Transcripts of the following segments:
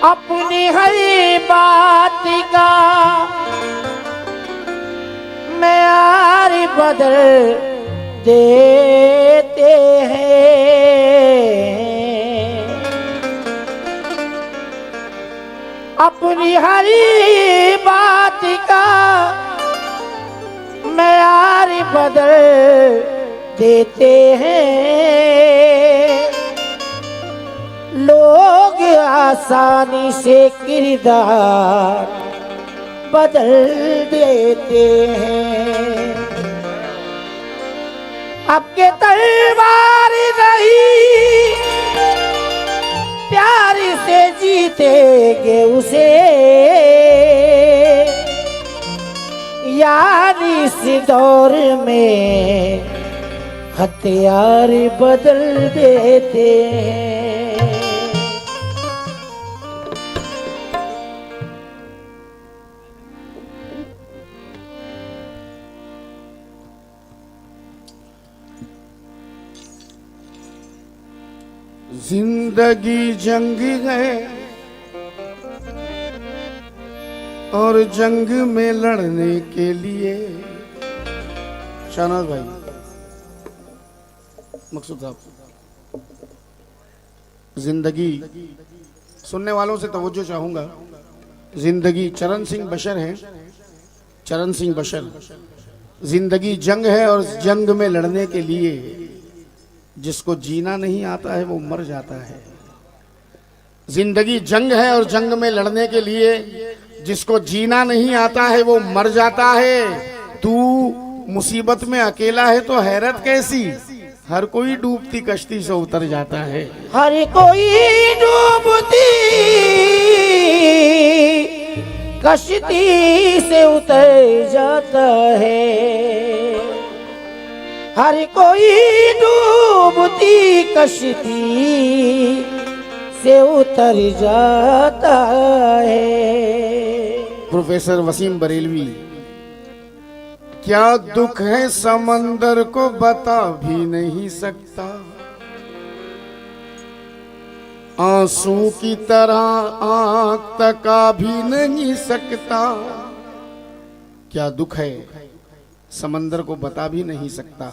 अपनी हर बात का मेयार बदल देते हैं। अपनी हर बात का मेयार बदल देते हैं। लोग आसानी से किरदार बदल देते हैं। अब के तलवार नहीं प्यार से जीतेंगे उसे, यानी इस दौर में हथियार बदल देते हैं। जिंदगी जंग है और जंग में लड़ने के लिए शाहनवाज भाई मकसूद साहब, जिंदगी सुनने वालों से तवज्जो चाहूंगा। जिंदगी चरण सिंह बशर है, चरण सिंह बशर। जिंदगी जंग है और जंग में लड़ने के लिए जिसको जीना नहीं आता है वो मर जाता है। जिंदगी जंग है और जंग में लड़ने के लिए जिसको जीना नहीं आता है वो मर जाता है। तू मुसीबत में अकेला है तो हैरत कैसी, हर कोई डूबती कश्ती से उतर जाता है। हर कोई डूबती कश्ती से उतर जाता है। हर कोई डूबती कश्ती से उतर जाता है। प्रोफेसर वसीम बरेलवी, क्या दुख है समंदर को बता भी नहीं सकता, आंसू की तरह आंख तका भी नहीं सकता। क्या दुख है समंदर को बता भी नहीं सकता,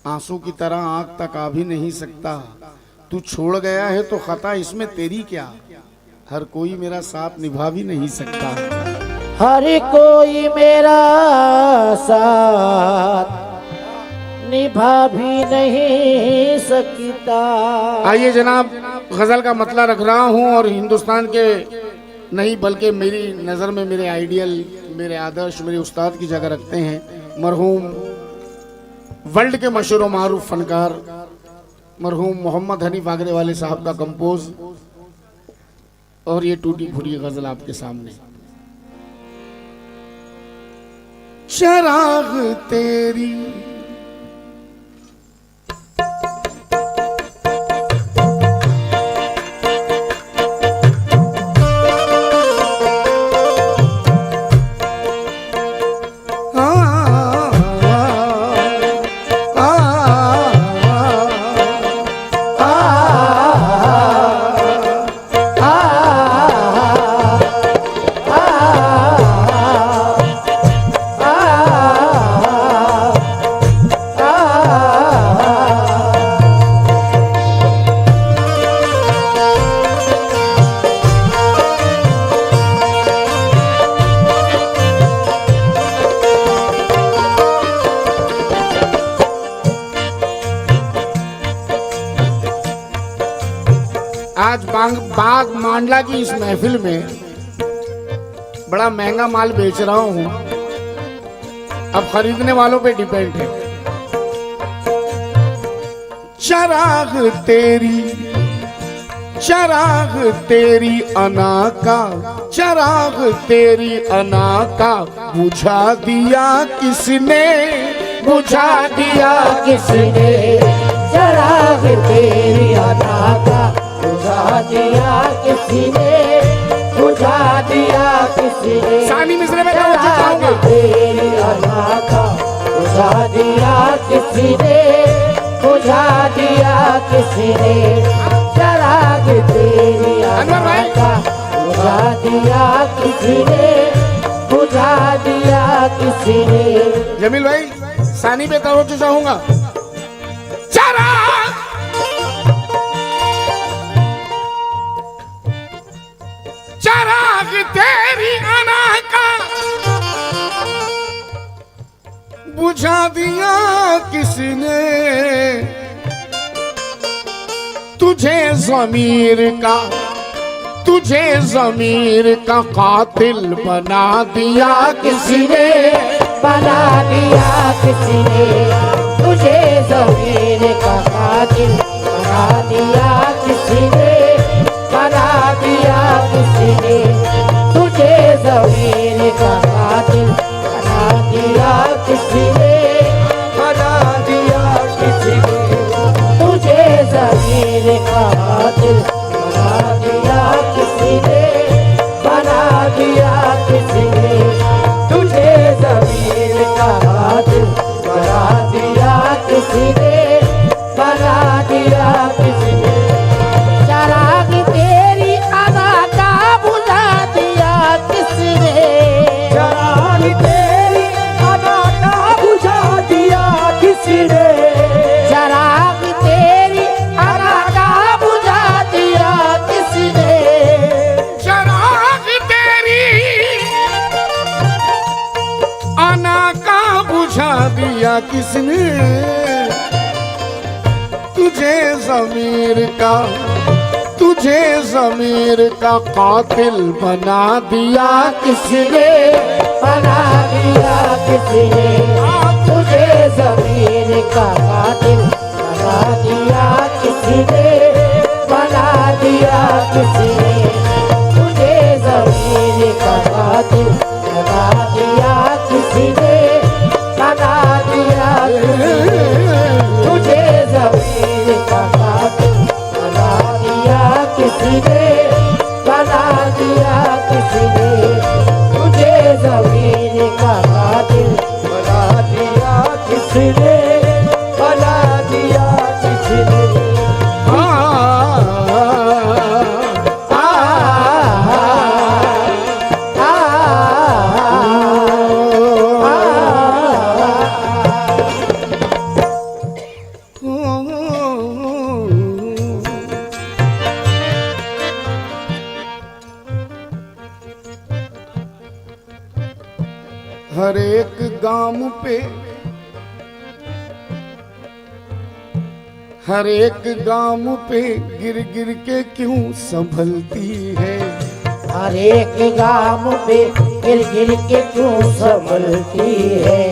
आंसू की तरह आंख तक आ भी नहीं सकता। तू छोड़ गया है तो खता इसमें तेरी क्या, हर कोई मेरा साथ निभा भी नहीं सकता। हर कोई मेरा साथ निभा भी नहीं सकता। आइए जनाब, गजल का मतला रख रहा हूँ और हिंदुस्तान के नहीं बल्कि मेरी नज़र में मेरे आइडियल, मेरे आदर्श, मेरे उस्ताद की जगह रखते हैं। मरहूम वर्ल्ड के मशहूर मारूफ फनकार मरहूम मोहम्मद हनीफ आगरेवाले साहब का कंपोज, और ये टूटी फूटी गजल आपके सामने। चराग तेरी आज बाग मांडला की इस महफिल में बड़ा महंगा माल बेच रहा हूं, अब खरीदने वालों पे डिपेंड है। चराग तेरी अना का, चराग तेरी अना का बुझा दिया किसने, बुझा दिया किसने। चराग तेरी अना का बुझा दिया किसी ने, बुझा दिया किसी ने। सानी मिसरे में चराग तेरी अना का बुझा दिया किसी ने, बुझा दिया किसी ने। चराग तेरी अना का दिया किसी ने, बुझा दिया किसी ने। जमील भाई सानी पे तवज्जो चाहूंगा। चराग तेरी अना का बुझा दिया किसने, तुझे ज़मीर का कातिल बना दिया किसी ने, बना दिया किसी ने। तुझे ज़मीर का कातिल बना दिया किसी ने, बना दिया किसी ने। तुझे ज़मीर का कातिल बना दिया किसी ने, बना दिया किसी ने। तुझे ज़मीर का कातिल बना दिया किसी ने, बना दिया किसी ने। तुझे ज़मीर का कातिल बना दिया किसी ने, बना दिया किसी ने। चराग तेरी अदा का बुझा दिया किसने, चराग तेरी अदा का बुझा दिया किसने। चराग तेरी अदा का बुझा दिया किसने। चराग तेरी अना का बुझा दिया किसने, तुझे ज़मीर का कातिल बना दिया किसने, बना दिया किसने। तुझे ज़मीर का कातिल बना दिया किसने, बना दिया किसने। तुझे ज़मीर का कातिल बना दिया किसने, बना दिया किसने। तुझे ज़मीर का कातिल बना दिया किसने, बना दिया किसने। तुझे ज़मीर का कातिल बना दिया किसने, बना दिया किसने। हर एक गाम पे, हर एक गाम पे गिर गिर के क्यों संभलती है। हर एक गाम पे गिर गिर के क्यों संभलती है।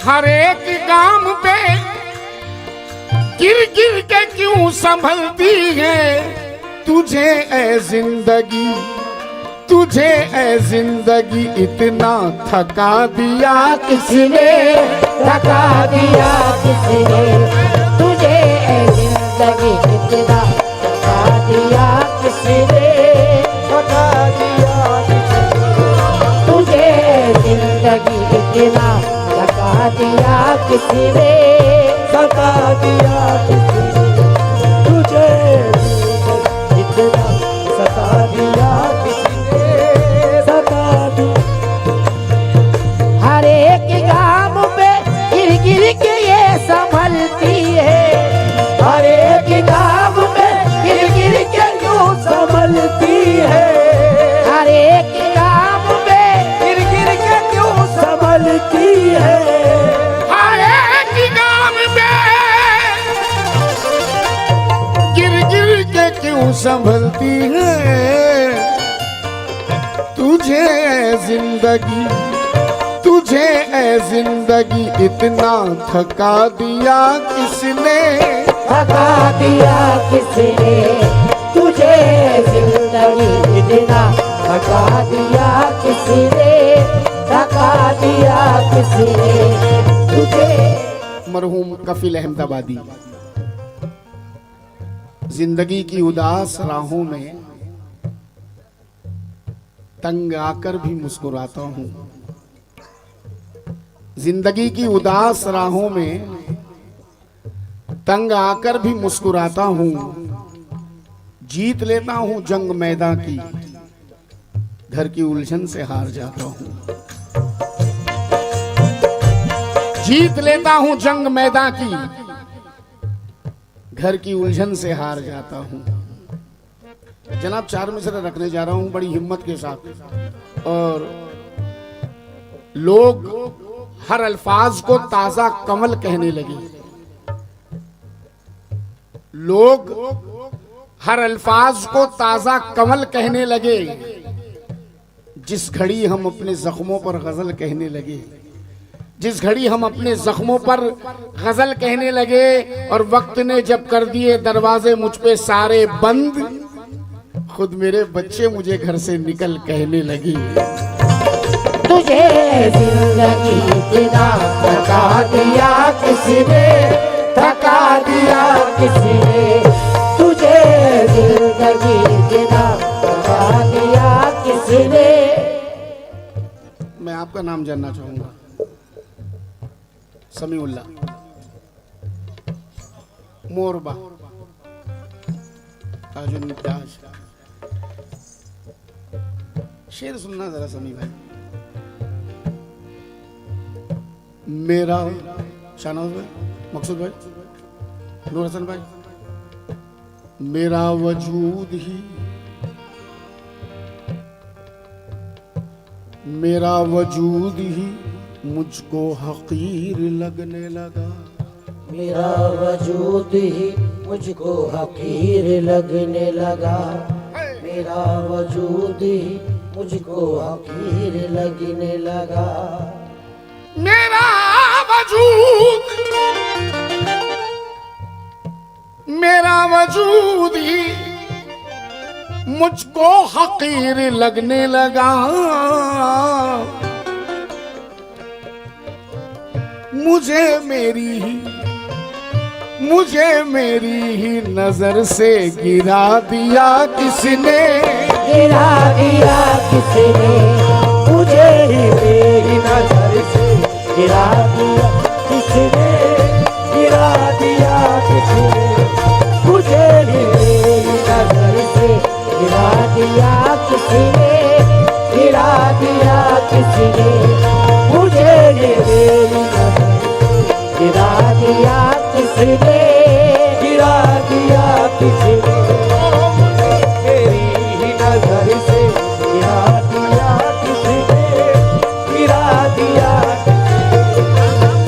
हर एक गाम पे गिर गिर के क्यों संभलती है। तुझे ए जिंदगी, तुझे ए जिंदगी इतना थका दिया किसने, थका दिया किसने। तुझे ए जिंदगी इतना थका दिया किसने, थका दिया किसने। तुझे जिंदगी इतना थका दिया किसने, थका दिया किसने। तुझे इतना सता दिया किसने, सता दिया। हर एक गाम पे गिर गिर के ये संभलती है। हर एक गाम पे गिर गिर के क्यों संभलती है। हर एक गाम पे गिर गिर के क्यों संभलती है। हर एक गाम में गिर गिर के क्यों संभलती है। तुझे ए जिंदगी, तुझे ए जिंदगी इतना थका दिया किसने, थका दिया किसने। तुझे जिंदगी इतना थका दिया किसने, थका दिया किसने। तुझे मरहूम कफिल अहमदाबादी। जिंदगी की उदास राहों में तंग आकर भी मुस्कुराता हूँ। जिंदगी की उदास राहों में तंग आकर भी मुस्कुराता हूँ। जीत लेता हूँ जंग मैदान की, घर की उलझन से हार जाता हूँ। जीत लेता हूँ जंग मैदान की, घर की उलझन से हार जाता हूँ। जनाब 4 मिसरे रखने जा रहा हूँ बड़ी हिम्मत के साथ, और लोग हर अल्फाज को ताजा कमल कहने लगे। लोग हर अल्फाज को ताजा कमल कहने लगे। जिस घड़ी हम अपने जख्मों पर गजल कहने लगे, जिस घड़ी हम अपने जख्मों पर गजल कहने लगे, और वक्त ने जब कर दिए दरवाजे मुझ पे सारे बंद, खुद मेरे बच्चे मुझे घर से निकल कहने लगी। तुझे जिंदगी बिना थका दिया किसने, थका दिया किसने, तुझे जिंदगी बिना थका दिया किसने। मैं आपका नाम जानना चाहूंगा। समीउल्लाह, मोरबा, ताजुल मुमताज। शेर सुनना जरा समी भाई। मेरा शाहनवाज भाई, मकसूद भाई, नूर हसन भाई, मेरा वजूद ही, मेरा वजूद ही मुझको हकीर लगने लगा। मेरा वजूद ही मुझको हकीर लगने लगा। मेरा वजूद ही मुझको हकीर लगने लगा। मेरा वजूद, मेरा वजूद ही मुझको हकीर लगने लगा। मुझे मेरी ही नजर से गिरा दिया किसने, गिरा दिया किसने, मुझे ही मेरी नजर से गिरा दिया किसने, गिरा दिया किसने, मुझे ही मेरी नजर से गिरा दिया किसने, गिरा दिया किसने, मुझे ही मेरी नजर गिरा दिया किसने, गिरा दिया किसने, मेरी ही नजर से गिरा दिया किसने, गिरा दिया किसने।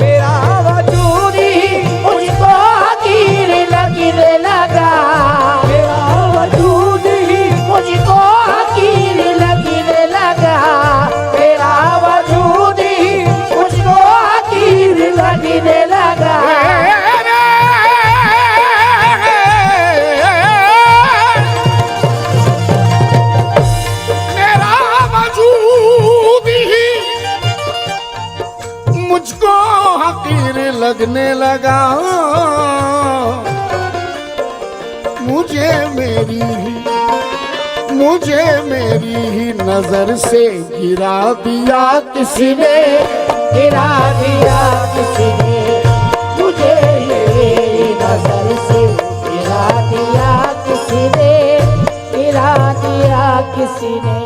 मेरा वजूद ही मुझको हकीर लगने लगा। मेरा वजूद ही मुझको हकीर लगने लगा। मेरा वजूद ही मुझको हकीर लगने लगा। मेरा वजूद ही मुझको हकीर लगने लगा। मुझे मेरी ही नजर से गिरा दिया किसने, गिरा दिया किसने, मुझे मेरी नजर से गिरा दिया किसने, गिरा दिया किसने।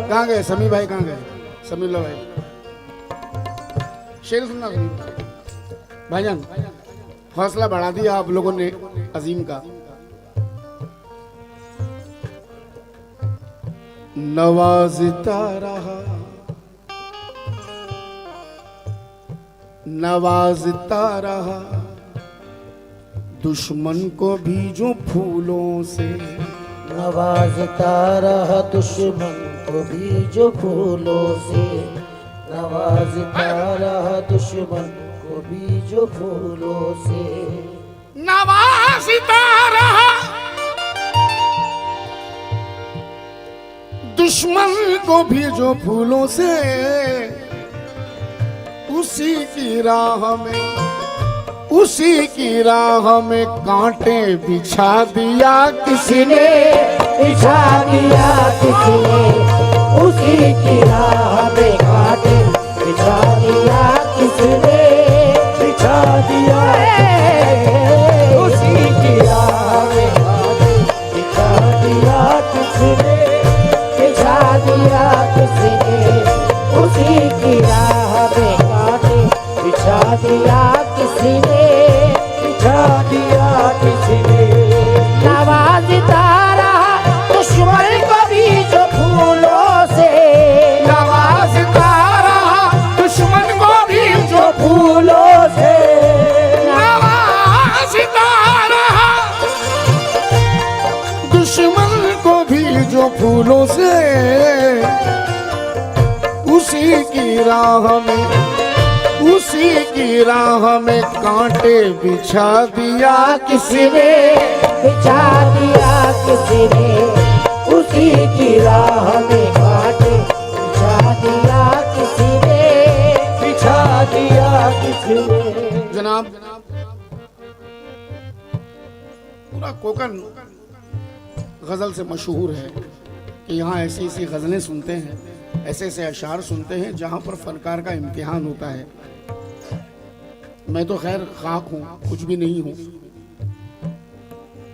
कहाँ गए समी भाई, कहाँ गए समीउल्लाह भाई? शेर सुनना समी भाईजान, हौसला बढ़ा दिया आप लोगों ने अजीम का। नवाजता रहा, नवाजता रहा दुश्मन को भी जो फूलों से, नवाजता रहा दुश्मन को भी जो फूलों से, नवाजता रहा दुश्मन को भी जो फूलों से, नवाजता रहा दुश्मन को भी जो फूलों से, उसी की राह में उसी की राह में कांटे बिछा दिया किसी ने, बिछा दिया किसी ने, उसी की राह में कांटे बिछा दिया किसी ने, बिछा दिया उसी की राह में कांटे बिछा दिया किसी ने, बिछा दिया किसी ने, उसी की राह में कांटे बिछा दिया किसी ने, बिछा दिया किसी ने। नवाजता रहा दुश्मन को भी जो फूलों से, नवाजता रहा दुश्मन को भी जो फूलों से, नवाजता रहा दुश्मन को भी जो फूलों से, उसी की राह में, उसी की राह में कांटे बिछा दिया किसी ने, बिछा दिया किसी ने, उसी की राह में कांटे बिछा दिया किसी ने, बिछा दिया किसी ने। जनाब, पूरा कोकन गजल से मशहूर है कि यहाँ ऐसी ऐसी गजलें सुनते हैं, ऐसे ऐसे अशार सुनते हैं जहाँ पर फनकार का इम्तिहान होता है। मैं तो खैर खाक हूँ, कुछ भी नहीं हूँ।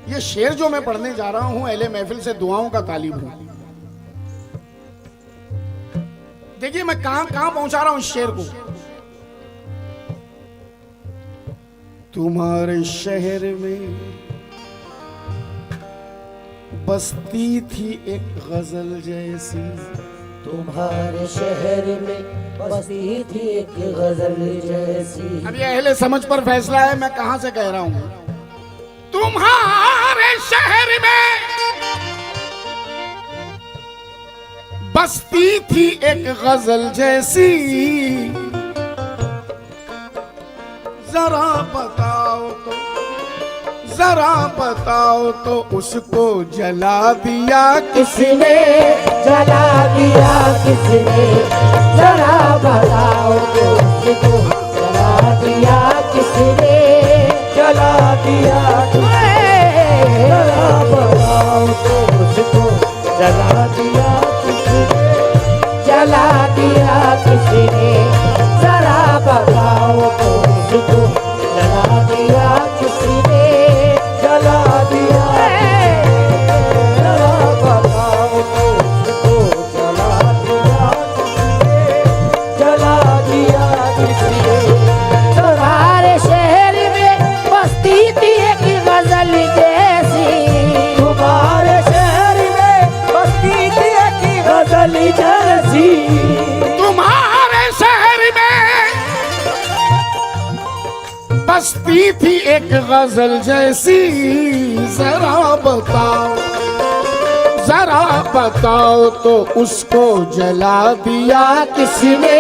ये शेर जो मैं पढ़ने जा रहा हूँ, अहले महफिल से दुआओं का तालिब हूँ। देखिए मैं कहां कहां पहुंचा रहा हूं इस शेर को। तुम्हारे शहर में बसती थी एक गजल जैसी, तुम्हारे शहर में बसती थी एक गजल जैसी। अब ये अहले समझ पर फैसला है, मैं कहां से कह रहा हूं। तुम्हारे शहर में बसती थी एक गजल जैसी, जरा बताओ तो, जरा बताओ तो उसको जला दिया किसने, जला दिया किसने, जरा बताओ तो उसको जला दिया किसने, जला दिया किसने, जरा बताओ तो उसको जला दिया किसने, जला दिया किसने, जरा बताओ तो उसको जला दिया किसने, जला दिया, जरा बताओ तो उसको जला दिया किसने, जला दिया किसने। तुम्हारे शहर में बसती थी एक गजल जैसी, तुम्हारे शहर में बसती थी एक गजल जैसी, तुम्हारे शहर में बसती थी एक गजल जैसी, जरा बताओ, जरा बताओ तो उसको जला दिया किसने,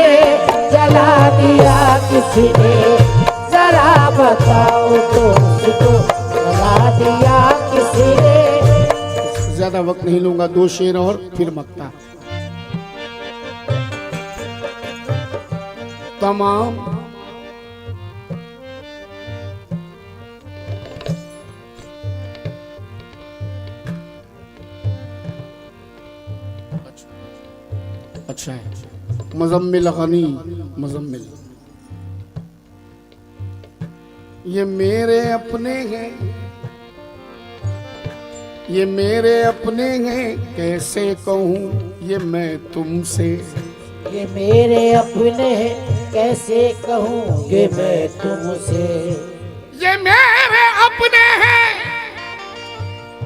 जला दिया किसने, जरा बताओ तो उसको जला दिया किसने। ज्यादा वक्त नहीं लूंगा, 2 शेर और फिर मक्ता। तमाम अच्छा है। मुजम्मिल गनी, मुजम्मिल, ये मेरे अपने हैं, ये मेरे अपने हैं, कैसे कहूँ ये मैं तुमसे, ये मेरे अपने हैं, कैसे कहूँ ये मैं तुमसे, ये मेरे अपने हैं।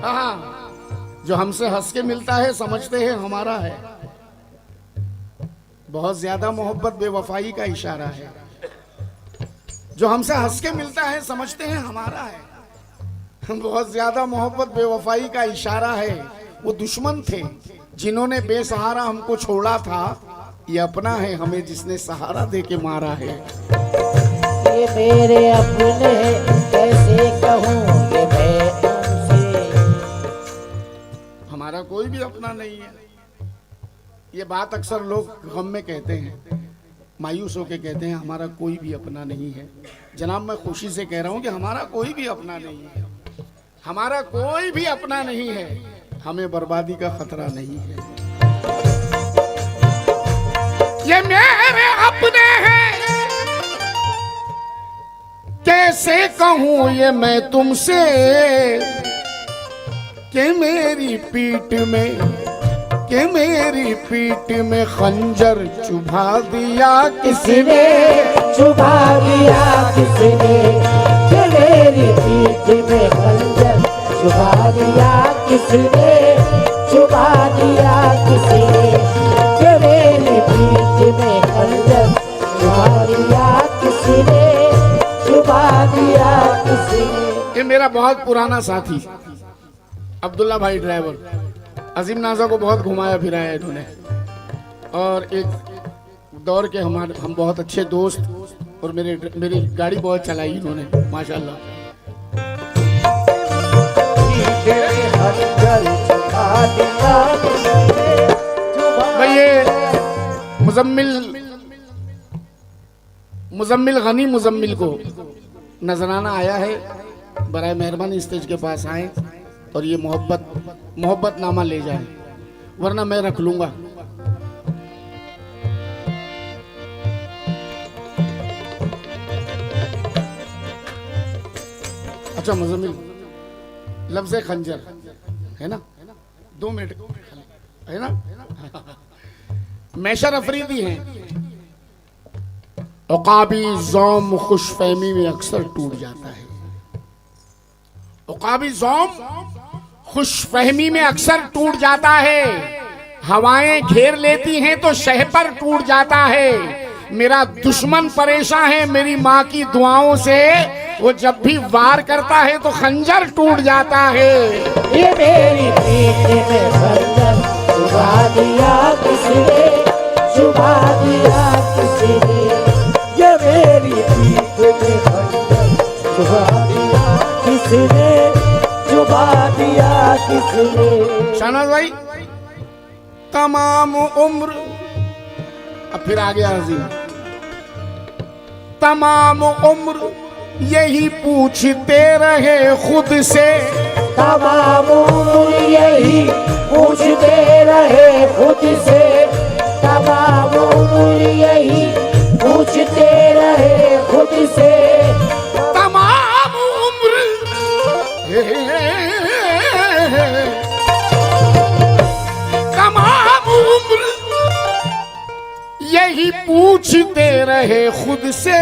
हाँ, जो हमसे हंस के मिलता है समझते हैं हमारा है। बहुत ज्यादा मोहब्बत बेवफाई का इशारा है। जो हमसे हंस के मिलता है समझते हैं हमारा है। बहुत ज्यादा मोहब्बत बेवफाई का इशारा है। वो दुश्मन थे जिन्होंने बेसहारा हमको छोड़ा था, ये अपना है हमें जिसने सहारा दे के मारा है। ये मेरे अपने हैं, कैसे कहूँ ये मैं तुमसे, हमारा कोई भी अपना नहीं है। ये बात अक्सर लोग गम में कहते हैं, मायूस होकर कहते हैं हमारा कोई भी अपना नहीं है। जनाब मैं खुशी से कह रहा हूं कि हमारा कोई भी अपना नहीं है, हमारा कोई भी अपना नहीं है, हमें बर्बादी का खतरा नहीं है। ये मेरे अपने हैं, कैसे कहूं ये मैं तुमसे कि मेरी पीठ में खंजर चुभा दिया किसने चुभा दिया किसने, कि मेरी पीठ में खंजर चुभा दिया किसने, चुभा दिया किसने, कि मेरी पीठ में खंजर चुभा दिया किसने, चुभा दिया किसने। ये मेरा बहुत पुराना साथी अब्दुल्ला भाई ड्राइवर, अजीम नाजा को बहुत घुमाया फिराया इन्होंने, और एक दौर के हम बहुत अच्छे दोस्त, और मेरी गाड़ी बहुत चलाई इन्होंने माशाल्लाह। भाई ये मुजम्मिल गनी मुजम्मिल को नजराना आया है, बराए मेहरबानी स्टेज के पास आए और ये मोहब्बत नामा ले जाए, वरना मैं रख लूंगा। अच्छा मुजम्मिल, लफ्ज़ खंजर है ना, 2 मिनट है ना। मैशर अफरीदी हैं, उकाबी ज़ौम खुशफहमी में अक्सर टूट जाता है। उकाबी ज़ौम खुशफहमी में अक्सर टूट जाता है, हवाएं घेर लेती हैं तो शहपर टूट जाता है। मेरा दुश्मन परेशान है मेरी माँ की दुआओं से, वो जब भी वार करता है तो खंजर टूट जाता है। ये मेरी पीठ में खंजर चुभा दिया किसने, चुभा दिया किसने, ये मेरी पीठ में खंजर चुभा दिया किसने, चुभा दिया किसने। शाहनाज भाई, तमाम उम्र, अब फिर आ गया अजीम, तमाम उम्र यही पूछते रहे खुद से, तमाम उम्र यही पूछते रहे खुद से, तमाम उम्र यही पूछते रहे खुद से, तमाम उम्र तमाम उम्र यही पूछते रहे खुद से,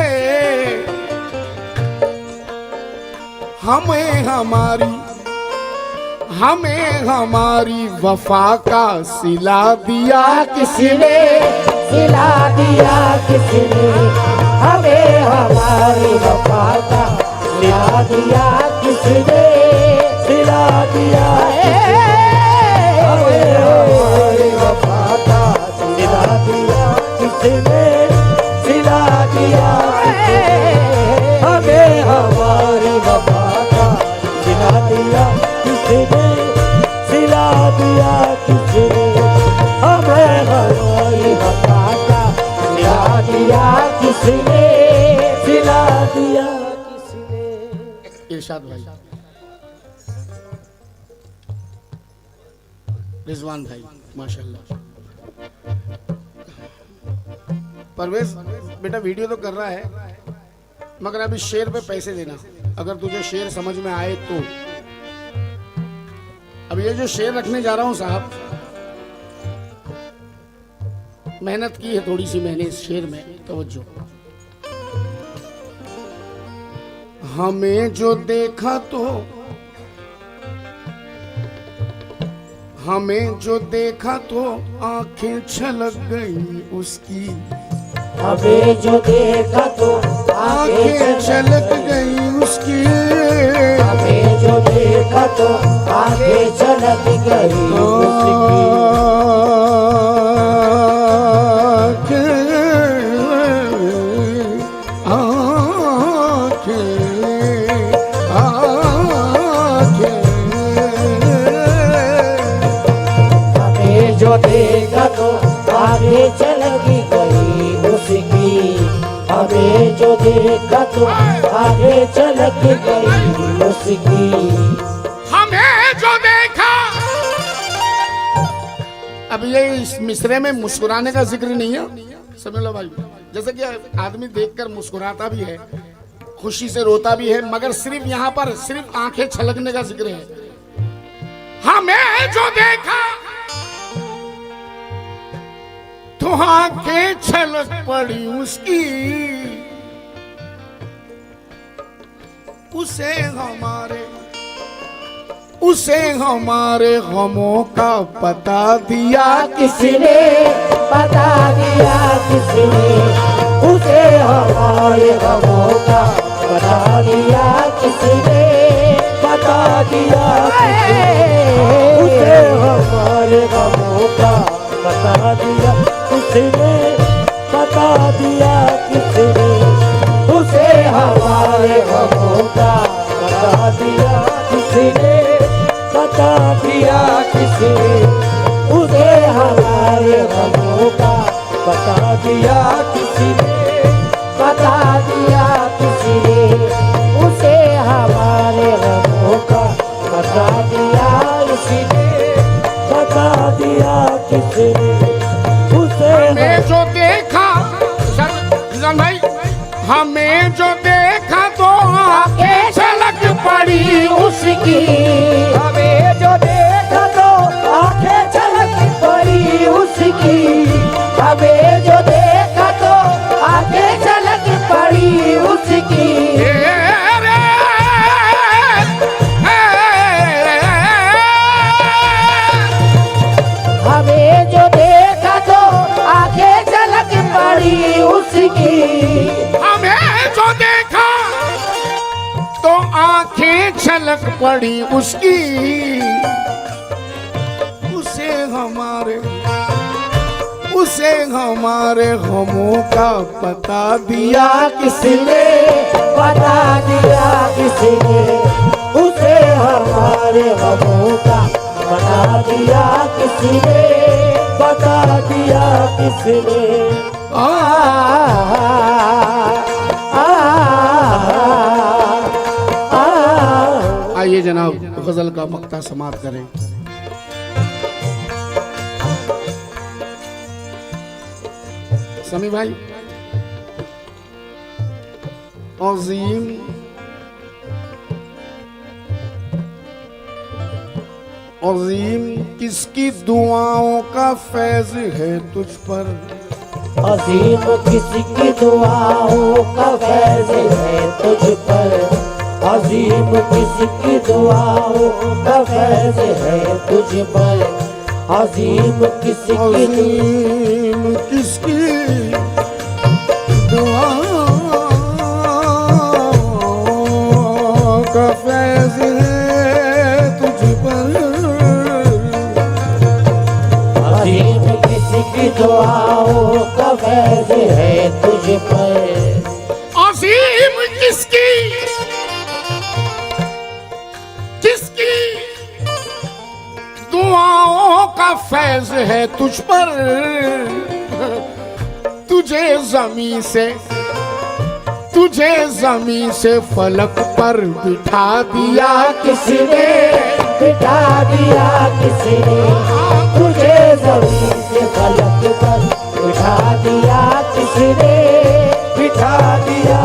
हमें हमारी वफा का सिला दिया किसने, सिला दिया किसने, हमें हमारी वफा का सिला दिया किसने, सिला दिया हमें हमारी वफा का सिला दिया किसने, सिला दिया हमें हमारी वफा का सिला दिया किसने, सिला दिया किसने, हमें हमारी वफा का सिला दिया किसने, सिला दिया किसने। इरशाद भाई, रिजवान भाई माशाल्लाह। परवेज बेटा वीडियो तो कर रहा है, मगर अभी शेर पे पैसे देना, अगर तुझे शेर समझ में आए तो। अब ये जो शेर रखने जा रहा हूं साहब, मेहनत की है थोड़ी सी मैंने इस शेर में, तवज्जो। हमें जो देखा तो आंखें छलक गई उसकी, हमें जो देखा तो आंखें छलक गई उसकी, हमें जो देखा तो आंखें छलक गई उसकी, हमें जो देखा तो आगे चलती गई उसकी, हमें जो देखा तो आगे चलक गई उसकी। हमें जो देखा। अब ये इस मिसरे में मुस्कुराने का जिक्र नहीं है, समझ लो भाई। जैसे कि आदमी देखकर मुस्कुराता भी है, खुशी से रोता भी है, मगर सिर्फ यहाँ पर सिर्फ आंखें छलकने का जिक्र है। हमें जो देखा तो आंखें छलक पड़ी उसकी, उसे हमारे गमों का पता दिया किसने, बता दिया किसने, उसे हमारे गमों का बता दिया किसने, बता दिया किसने, उसे हमारे गमों का बता दिया किसने, बता दिया किसने, उसे हमारे गमों का बता दिया किसने, बता दिया किसने, उसे हमारे गमों का बता दिया किसने, बता दिया किसने, उसे हमारे गमों का बता दिया किसने, बता दिया किसने, उसे। हमें जो देखा किसान भाई, हमें जो देखा तो आंखें छलक पड़ी उसकी, हमें जो देखा तो आंखें छलक पड़ी उसकी, हमें जो देखा तो आंखें छलक पड़ी उसकी। हमें जो देखा तो आंखें छलक पड़ी उसकी, हमें जो देखा तो आंखें छलक पड़ी उसकी, उसे हमारे गमों का पता दिया किसने, बता दिया किसने, उसे हमारे गमों का बता दिया किसने, बता दिया किसने। आइए जनाब गजल का मक्ता समाप्त करें। समी भाई, अजीम अजीम किसकी दुआओं का फैज है तुझ पर, अजीम किसकी दुआओं का फैज है तुझ पर, अजीम किसकी दुआओं का फैज है तुझ पर, अजीम किसकी दुआओं का फैज है तुझ पर, अजीम किसकी दुआओं का फैज है तुझ पर, अजीम किसकी दुआओं का फैज है तुझ पर, तुझे जमी से फलक पर बिठा दिया किसने, बिठा दिया किसने, तुझे जमीन से फलक पर बिठा दिया किसने, बिठा दिया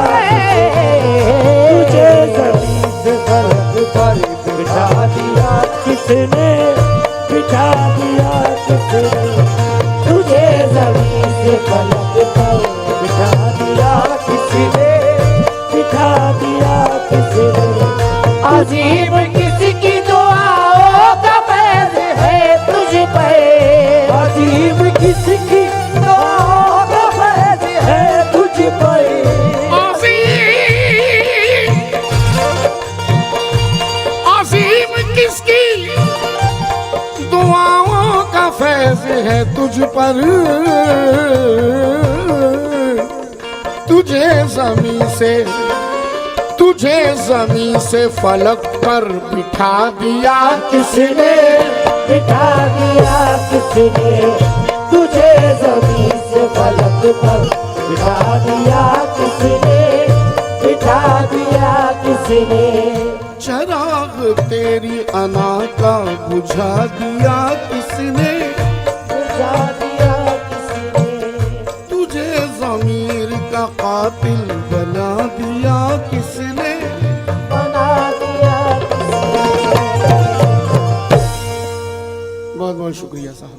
तुझे जमीन से फलक पर बिठा दिया किसने, बिठा दिया किसने, तुझे जमीन से फलक पर बिठा दिया किसने, बिठा दिया किसने। अजीब किसकी दुआओं का फैज है तुझ पे, अजीब किसकी दुआओं का फैज है तुझ पे, अजीम किसकी दुआओं का फैज है तुझ पर, तुझे जमी से फलक पर बिठा दिया किसने, बिठा दिया किसने, तुझे जमीन से फलक पर बिठा दिया किसने, बिठा दिया किसने। चराग तेरी अना का बुझा दिया किसने, बुझा दिया किसने। तुझे ज़मीर का कातिल बना दिया किसने, बना दिया किसने। बहुत बहुत शुक्रिया साहब।